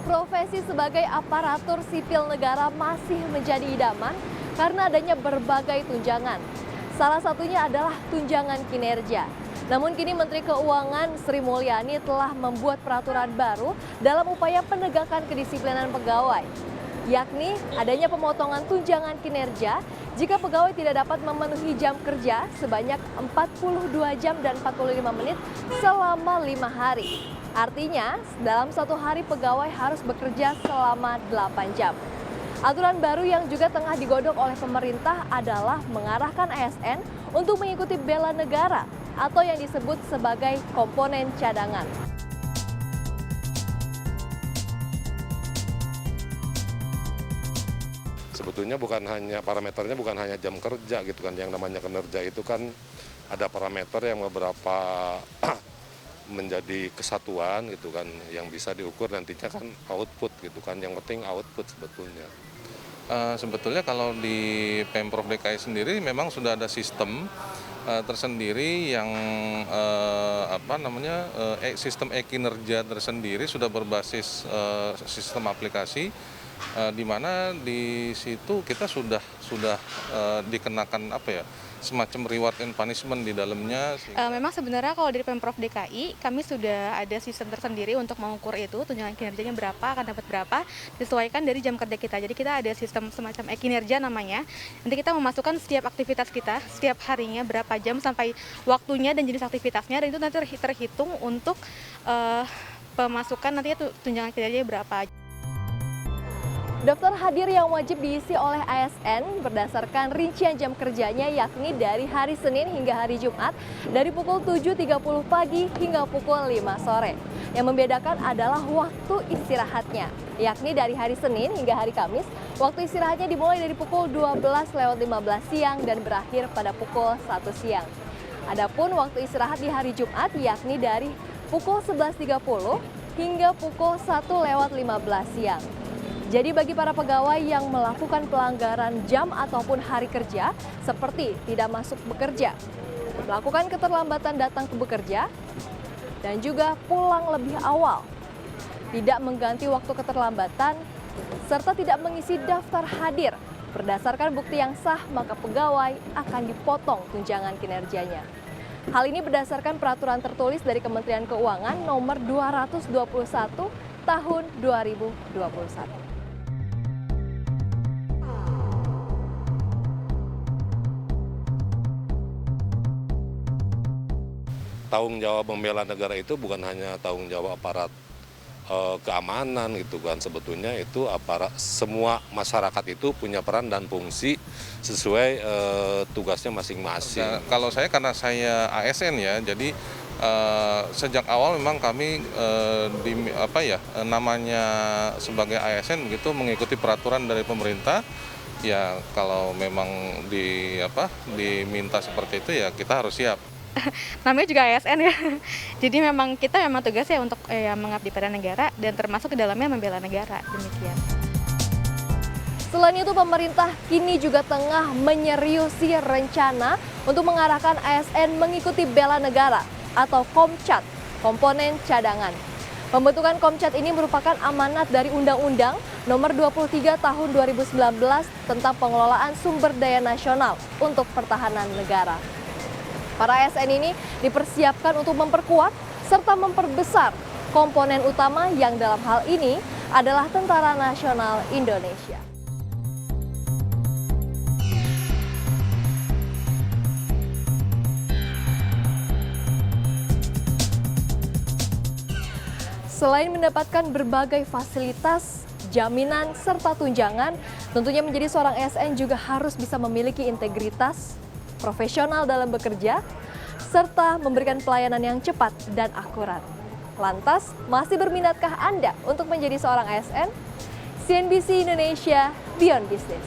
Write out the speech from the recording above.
Profesi sebagai aparatur sipil negara masih menjadi idaman karena adanya berbagai tunjangan. Salah satunya adalah tunjangan kinerja. Namun kini Menteri Keuangan Sri Mulyani telah membuat peraturan baru dalam upaya penegakan kedisiplinan pegawai, yakni adanya pemotongan tunjangan kinerja jika pegawai tidak dapat memenuhi jam kerja sebanyak 42 jam dan 45 menit selama 5 hari. Artinya, dalam satu hari pegawai harus bekerja selama 8 jam. Aturan baru yang juga tengah digodok oleh pemerintah adalah mengarahkan ASN untuk mengikuti bela negara atau yang disebut sebagai komponen cadangan. Sebetulnya parameternya bukan hanya jam kerja gitu kan. Yang namanya kinerja itu kan ada parameter yang beberapa menjadi kesatuan gitu kan, yang bisa diukur nantinya kan output gitu kan. Yang penting output sebetulnya. Sebetulnya kalau di Pemprov DKI sendiri memang sudah ada sistem tersendiri yang sistem e-kinerja tersendiri sudah berbasis sistem aplikasi, di mana di situ kita sudah dikenakan semacam reward and punishment di dalamnya. Memang sebenarnya kalau dari Pemprov DKI kami sudah ada sistem tersendiri untuk mengukur itu tunjangan kinerjanya berapa, akan dapat berapa, disesuaikan dari jam kerja kita. Jadi kita ada sistem semacam e-kinerja namanya. Nanti kita memasukkan setiap aktivitas kita, setiap harinya berapa jam sampai waktunya dan jenis aktivitasnya, dan itu nanti terhitung untuk pemasukan nantinya tunjangan kinerjanya berapa. Daftar hadir yang wajib diisi oleh ASN berdasarkan rincian jam kerjanya, yakni dari hari Senin hingga hari Jumat dari pukul 7.30 pagi hingga pukul 5 sore. Yang membedakan adalah waktu istirahatnya, yakni dari hari Senin hingga hari Kamis, waktu istirahatnya dimulai dari pukul 12:15 siang dan berakhir pada pukul 1 siang. Adapun waktu istirahat di hari Jumat yakni dari pukul 11.30 hingga pukul 1:15 siang. Jadi bagi para pegawai yang melakukan pelanggaran jam ataupun hari kerja seperti tidak masuk bekerja, melakukan keterlambatan datang ke bekerja, dan juga pulang lebih awal, tidak mengganti waktu keterlambatan, serta tidak mengisi daftar hadir berdasarkan bukti yang sah, maka pegawai akan dipotong tunjangan kinerjanya. Hal ini berdasarkan peraturan tertulis dari Kementerian Keuangan nomor 221 tahun 2021. Tanggung jawab membela negara itu bukan hanya tanggung jawab aparat keamanan gitu kan. Sebetulnya itu semua masyarakat itu punya peran dan fungsi sesuai tugasnya masing-masing. Nah, kalau karena saya ASN ya, jadi sejak awal memang kami namanya sebagai ASN begitu mengikuti peraturan dari pemerintah. Ya kalau memang diminta seperti itu ya kita harus siap. Namanya juga ASN ya. Jadi kita memang tugasnya untuk mengabdi pada negara dan termasuk ke dalamnya membela negara, demikian. Selain itu, pemerintah kini juga tengah menyeriusi rencana untuk mengarahkan ASN mengikuti bela negara atau Komcat, komponen cadangan. Pembentukan Komcat ini merupakan amanat dari Undang-Undang Nomor 23 Tahun 2019 tentang pengelolaan sumber daya nasional untuk pertahanan negara. Para ASN ini dipersiapkan untuk memperkuat serta memperbesar komponen utama yang dalam hal ini adalah Tentara Nasional Indonesia. Selain mendapatkan berbagai fasilitas, jaminan, serta tunjangan, tentunya menjadi seorang ASN juga harus bisa memiliki integritas, profesional dalam bekerja, serta memberikan pelayanan yang cepat dan akurat. Lantas, masih berminatkah Anda untuk menjadi seorang ASN? CNBC Indonesia Beyond Business.